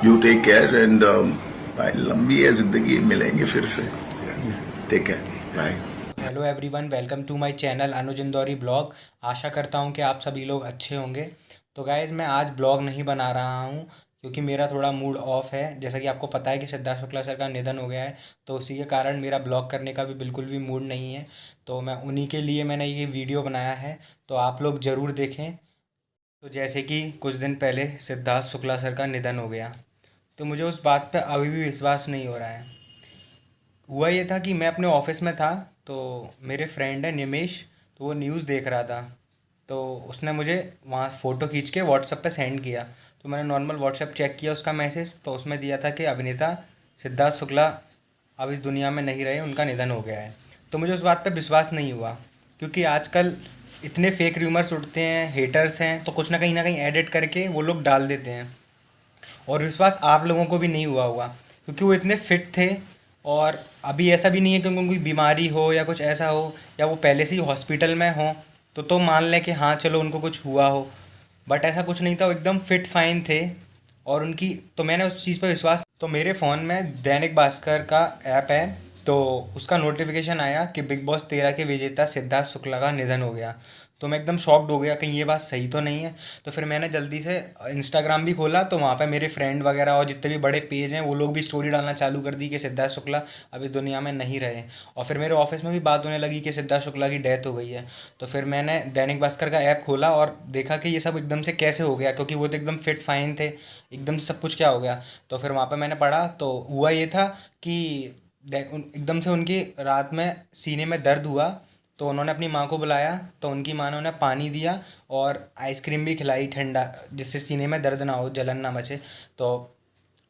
You take care and भाई लंबी है जिंदगी, मिलेंगे फिर से। Take care, bye. Hello everyone, welcome to my channel Anuj Indori blog. आशा करता हूँ कि आप सभी लोग अच्छे होंगे। तो गाइज़, मैं आज ब्लॉग नहीं बना रहा हूँ क्योंकि मेरा थोड़ा मूड ऑफ है। जैसा कि आपको पता है कि सिद्धार्थ शुक्ला सर का निधन हो गया है, तो उसी के कारण मेरा ब्लॉग करने का भी बिल्कुल भी मूड नहीं है। तो मैं उन्हीं के लिए मैंने ये वीडियो बनाया है, तो आप लोग ज़रूर देखें। तो जैसे कि कुछ दिन पहले सिद्धार्थ शुक्ला सर का निधन हो गया, तो मुझे उस बात पर अभी भी विश्वास नहीं हो रहा है। हुआ ये था कि मैं अपने ऑफिस में था, तो मेरे फ्रेंड है निमेश, तो वो न्यूज़ देख रहा था। तो उसने मुझे वहाँ फ़ोटो खींच के व्हाट्सएप पे सेंड किया। तो मैंने नॉर्मल व्हाट्सएप चेक किया उसका मैसेज, तो उसमें दिया था कि अभिनेता सिद्धार्थ शुक्ला अब इस दुनिया में नहीं रहे, उनका निधन हो गया है। तो मुझे उस बात पे विश्वास नहीं हुआ, क्योंकि आजकल इतने फेक रूमर्स उठते हैं, हेटर्स हैं, तो कुछ ना कहीं एडिट करके वो लोग डाल देते हैं। और विश्वास आप लोगों को भी नहीं हुआ होगा, क्योंकि वो इतने फिट थे। और अभी ऐसा भी नहीं है कि उनको कोई बीमारी हो या कुछ ऐसा हो, या वो पहले से ही हॉस्पिटल में हों, तो मान लें कि हाँ चलो उनको कुछ हुआ हो। बट ऐसा कुछ नहीं था, वो एकदम फिट फाइन थे। और उनकी तो मैंने उस चीज़ पर विश्वास, तो मेरे फ़ोन में दैनिक भास्कर का ऐप है, तो उसका नोटिफिकेशन आया कि बिग बॉस 13 के विजेता सिद्धार्थ शुक्ला का निधन हो गया। तो मैं एकदम शॉक्ड हो गया, कहीं ये बात सही तो नहीं है। तो फिर मैंने जल्दी से इंस्टाग्राम भी खोला, तो वहाँ पे मेरे फ्रेंड वगैरह और जितने भी बड़े पेज हैं वो लोग भी स्टोरी डालना चालू कर दी कि सिद्धार्थ शुक्ला अब इस दुनिया में नहीं रहे। और फिर मेरे ऑफिस में भी बात होने लगी कि सिद्धार्थ शुक्ला की डेथ हो गई है। तो फिर मैंने दैनिक भास्कर का ऐप खोला और देखा कि ये सब एकदम से कैसे हो गया, क्योंकि वो तो एकदम फिट फाइन थे, एकदम से सब कुछ क्या हो गया। तो फिर वहाँ पे मैंने पढ़ा, तो हुआ ये था कि एकदम से उनकी रात में सीने में दर्द हुआ। तो उन्होंने अपनी माँ को बुलाया, तो उनकी माँ ने उन्हें पानी दिया और आइसक्रीम भी खिलाई ठंडा, जिससे सीने में दर्द ना हो, जलन ना मचे। तो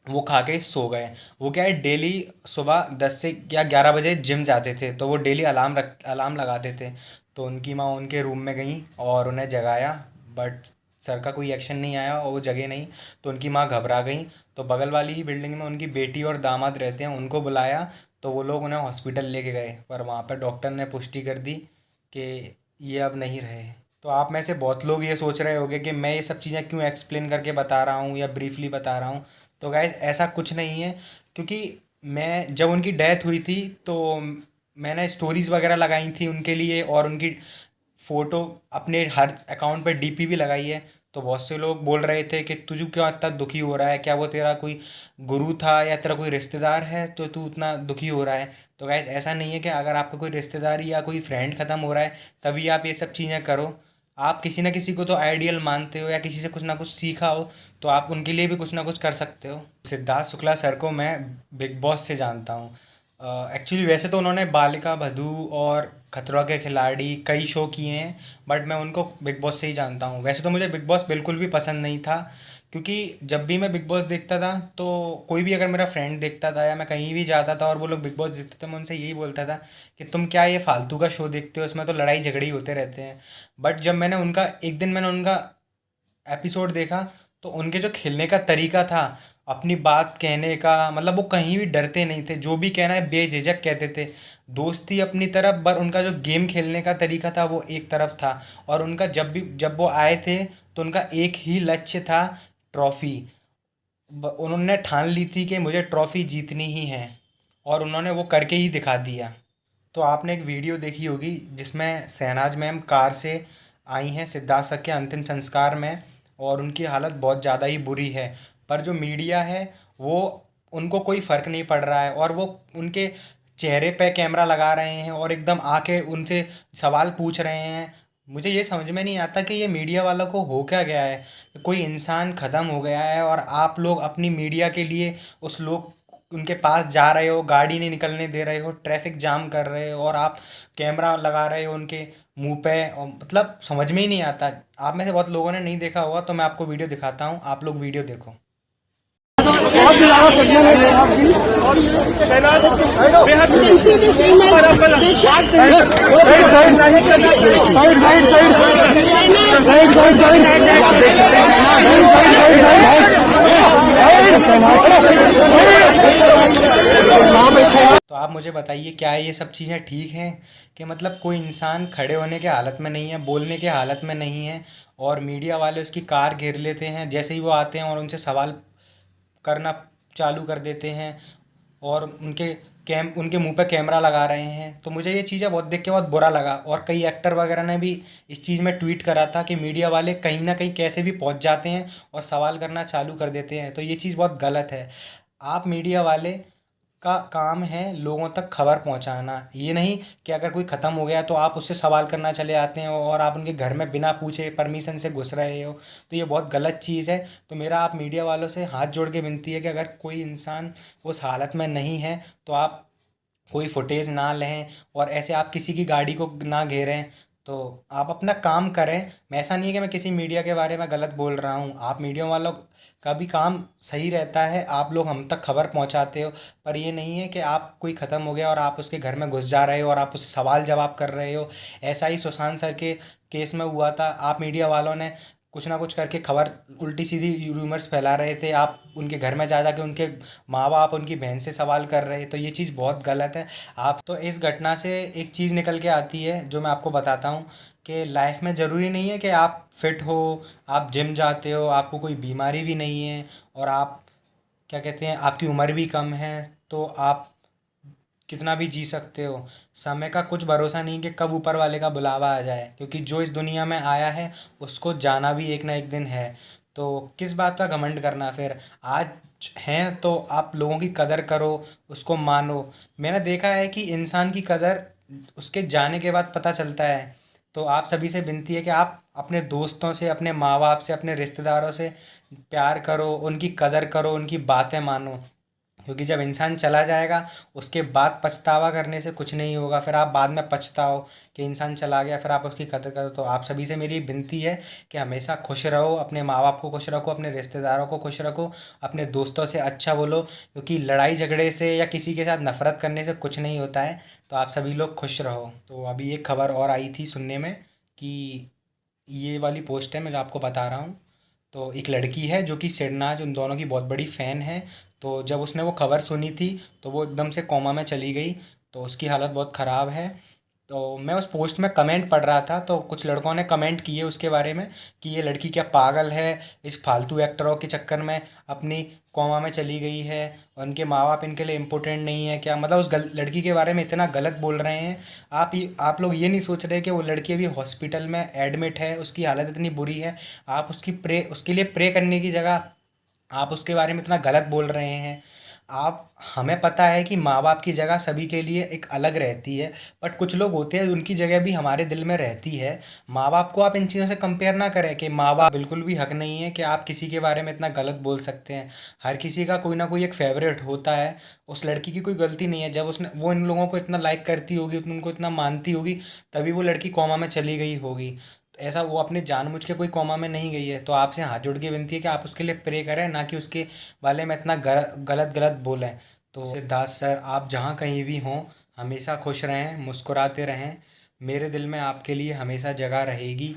वो खा के सो गए। वो क्या है, डेली सुबह 10 से या 11 बजे जिम जाते थे, तो वो डेली अलार्म लगाते थे। तो उनकी माँ उनके रूम में गई और उन्हें जगाया, बट सर का कोई एक्शन नहीं आया और वो जगे नहीं। तो उनकी माँ घबरा गई। तो बगल वाली ही बिल्डिंग में उनकी बेटी और दामाद रहते हैं, उनको बुलाया। तो वो लोग उन्हें हॉस्पिटल लेके गए, पर वहाँ पर डॉक्टर ने पुष्टि कर दी कि ये अब नहीं रहे। तो आप में से बहुत लोग ये सोच रहे होंगे कि मैं ये सब चीज़ें क्यों एक्सप्लेन करके बता रहा हूँ या ब्रीफली बता रहा हूँ। तो गाइज, ऐसा कुछ नहीं है, क्योंकि मैं जब उनकी डेथ हुई थी, तो मैंने स्टोरीज़ वगैरह लगाई थी उनके लिए, और उनकी फ़ोटो अपने हर अकाउंट पे डीपी भी लगाई है। तो बहुत से लोग बोल रहे थे कि तुझे क्यों इतना दुखी हो रहा है, क्या वो तेरा कोई गुरु था या तेरा कोई रिश्तेदार है तो तू इतना दुखी हो रहा है। तो गाइस, ऐसा नहीं है कि अगर आपका कोई रिश्तेदार या कोई फ्रेंड ख़त्म हो रहा है तभी आप ये सब चीज़ें करो। आप किसी ना किसी को तो आइडियल मानते हो या किसी से कुछ ना कुछ सीखा हो, तो आप उनके लिए भी कुछ ना कुछ कर सकते हो। सिद्धार्थ शुक्ला सर को मैं बिग बॉस से जानता हूँ। एक्चुअली वैसे तो उन्होंने बालिका बधू और खतरों के खिलाड़ी कई शो किए हैं, बट मैं उनको बिग बॉस से ही जानता हूँ। वैसे तो मुझे बिग बॉस बिल्कुल भी पसंद नहीं था, क्योंकि जब भी मैं बिग बॉस देखता था, तो कोई भी अगर मेरा फ्रेंड देखता था या मैं कहीं भी जाता था और वो लोग बिग बॉस देखते थे, मैं उनसे यही बोलता था कि तुम क्या ये फालतू का शो देखते हो, इसमें तो लड़ाई झगड़े ही होते रहते हैं। बट जब मैंने उनका एक दिन मैंने उनका एपिसोड देखा, तो उनके जो खेलने का तरीका था, अपनी बात कहने का, मतलब वो कहीं भी डरते नहीं थे, जो भी कहना है बेझिझक कहते थे। दोस्ती अपनी तरफ, पर उनका जो गेम खेलने का तरीका था वो एक तरफ था। और उनका जब वो आए थे, तो उनका एक ही लक्ष्य था, ट्रॉफी। उन्होंने ठान ली थी कि मुझे ट्रॉफी जीतनी ही है, और उन्होंने वो करके ही दिखा दिया। तो आपने एक वीडियो देखी होगी जिसमें शहनाज मैम कार से आई हैं सिद्धार्थ सर के अंतिम संस्कार में, और उनकी हालत बहुत ज़्यादा ही बुरी है। पर जो मीडिया है, वो उनको कोई फ़र्क नहीं पड़ रहा है, और वो उनके चेहरे पे कैमरा लगा रहे हैं और एकदम आके उनसे सवाल पूछ रहे हैं। मुझे ये समझ में नहीं आता कि ये मीडिया वालों को हो क्या गया है। कोई इंसान ख़त्म हो गया है और आप लोग अपनी मीडिया के लिए उस लोग उनके पास जा रहे हो, गाड़ी नहीं निकलने दे रहे हो, ट्रैफिक जाम कर रहे हो, और आप कैमरा लगा रहे हो उनके मुंह पे, और मतलब समझ में ही नहीं आता। आप में से बहुत लोगों ने नहीं देखा होगा, तो मैं आपको वीडियो दिखाता हूँ, आप लोग वीडियो देखो। बहुत ही ज्यादा सदमे में थे आप भी। बेहद side side side side side side side आप देख सकते हैं। तो आप मुझे बताइए, क्या ये सब चीज़ें ठीक हैं? कि मतलब कोई इंसान खड़े होने के हालत में नहीं है, बोलने के हालत में नहीं है, और मीडिया वाले उसकी कार घेर लेते हैं जैसे ही वो आते हैं और उनसे सवाल करना चालू कर देते हैं और उनके मुंह पे कैमरा लगा रहे हैं। तो मुझे ये चीज़ें बहुत देख के बहुत बुरा लगा। और कई एक्टर वगैरह ने भी इस चीज़ में ट्वीट करा था कि मीडिया वाले कहीं ना कहीं कैसे भी पहुंच जाते हैं और सवाल करना चालू कर देते हैं। तो ये चीज़ बहुत गलत है। आप मीडिया वाले का काम है लोगों तक खबर पहुंचाना, ये नहीं कि अगर कोई ख़त्म हो गया तो आप उससे सवाल करना चले आते हैं और आप उनके घर में बिना पूछे परमिशन से घुस रहे हो। तो ये बहुत गलत चीज़ है। तो मेरा आप मीडिया वालों से हाथ जोड़ के विनती है कि अगर कोई इंसान उस हालत में नहीं है तो आप कोई फुटेज ना लें और ऐसे आप किसी की गाड़ी को ना घेरें। तो आप अपना काम करें। मैं ऐसा नहीं है कि मैं किसी मीडिया के बारे में गलत बोल रहा हूँ। आप मीडिया वालों का भी काम सही रहता है, आप लोग हम तक खबर पहुँचाते हो। पर ये नहीं है कि आप कोई ख़त्म हो गया और आप उसके घर में घुस जा रहे हो और आप उससे सवाल जवाब कर रहे हो। ऐसा ही सुशांत सर के केस में हुआ था। आप मीडिया वालों ने कुछ ना कुछ करके खबर उल्टी सीधी रूमर्स फैला रहे थे। आप उनके घर में जा के उनके माँ बाप उनकी बहन से सवाल कर रहे। तो ये चीज़ बहुत गलत है। आप तो इस घटना से एक चीज़ निकल के आती है जो मैं आपको बताता हूँ कि लाइफ में ज़रूरी नहीं है कि आप फिट हो, आप जिम जाते हो, आपको कोई बीमारी भी नहीं है और आप क्या कहते हैं आपकी उम्र भी कम है तो आप कितना भी जी सकते हो। समय का कुछ भरोसा नहीं कि कब ऊपर वाले का बुलावा आ जाए, क्योंकि जो इस दुनिया में आया है उसको जाना भी एक ना एक दिन है। तो किस बात का घमंड करना फिर। आज हैं तो आप लोगों की कदर करो, उसको मानो। मैंने देखा है कि इंसान की कदर उसके जाने के बाद पता चलता है। तो आप सभी से विनती है कि आप अपने दोस्तों से, अपने माँ बाप से, अपने रिश्तेदारों से प्यार करो, उनकी कदर करो, उनकी बातें मानो। क्योंकि जब इंसान चला जाएगा उसके बाद पछतावा करने से कुछ नहीं होगा। फिर आप बाद में पछताओ कि इंसान चला गया, फिर आप उसकी कदर करो। तो आप सभी से मेरी विनती है कि हमेशा खुश रहो, अपने माँ बाप को खुश रखो, अपने रिश्तेदारों को खुश रखो, अपने दोस्तों से अच्छा बोलो। क्योंकि लड़ाई झगड़े से या किसी के साथ नफरत करने से कुछ नहीं होता है। तो आप सभी लोग खुश रहो। तो अभी एक खबर और आई थी सुनने में कि ये वाली पोस्ट है मैं जो आपको बता रहा हूँ। तो एक लड़की है जो कि सिरनाज उन दोनों की बहुत बड़ी फ़ैन है। तो जब उसने वो खबर सुनी थी तो वो एकदम से कोमा में चली गई। तो उसकी हालत बहुत ख़राब है। तो मैं उस पोस्ट में कमेंट पढ़ रहा था तो कुछ लड़कों ने कमेंट किए उसके बारे में कि ये लड़की क्या पागल है, इस फालतू एक्टरों के चक्कर में अपनी कोमा में चली गई है, और उनके माँ बाप इनके लिए इम्पोर्टेंट नहीं है क्या। मतलब उस लड़की के बारे में इतना गलत बोल रहे हैं। आप लोग ये नहीं सोच रहे कि वो लड़की अभी हॉस्पिटल में एडमिट है, उसकी हालत इतनी बुरी है। आप उसके लिए प्रे करने की जगह आप उसके बारे में इतना गलत बोल रहे हैं। आप हमें पता है कि माँ बाप की जगह सभी के लिए एक अलग रहती है, बट कुछ लोग होते हैं उनकी जगह भी हमारे दिल में रहती है। माँ बाप को आप इन चीज़ों से कंपेयर ना करें कि माँ बाप बिल्कुल भी हक नहीं है कि आप किसी के बारे में इतना गलत बोल सकते हैं। हर किसी का कोई ना कोई एक फेवरेट होता है। उस लड़की की कोई गलती नहीं है। जब उसने वो इन लोगों को इतना लाइक करती होगी, उनको इतना मानती होगी, तभी वो लड़की कोमा में चली गई होगी। ऐसा वो अपने जानबूझ के कोई कोमा में नहीं गई है। तो आपसे हाथ जोड़ के विनती है कि आप उसके लिए प्रे करें, ना कि उसके बारे में इतना गलत गलत बोलें। तो सिद्धार्थ सर, आप जहाँ कहीं भी हों हमेशा खुश रहें, मुस्कुराते रहें। मेरे दिल में आपके लिए हमेशा जगह रहेगी।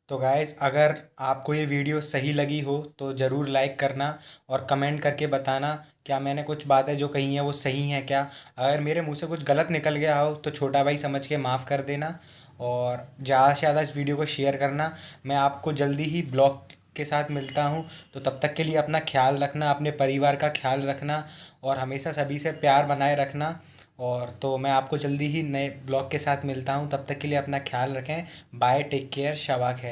तो गाइज़, अगर आपको ये वीडियो सही लगी हो तो ज़रूर लाइक करना और कमेंट करके बताना क्या मैंने कुछ बातें जो कही हैं वो सही हैं क्या। अगर मेरे मुंह से कुछ गलत निकल गया हो तो छोटा भाई समझ के माफ़ कर देना और ज़्यादा से ज़्यादा इस वीडियो को शेयर करना। मैं आपको जल्दी ही ब्लॉग के साथ मिलता हूँ। तो तब तक के लिए अपना ख्याल रखना, अपने परिवार का ख्याल रखना और हमेशा सभी से प्यार बनाए रखना। और तो मैं आपको जल्दी ही नए ब्लॉग के साथ मिलता हूँ। तब तक के लिए अपना ख्याल रखें। बाय, टेक केयर, शबा खैर।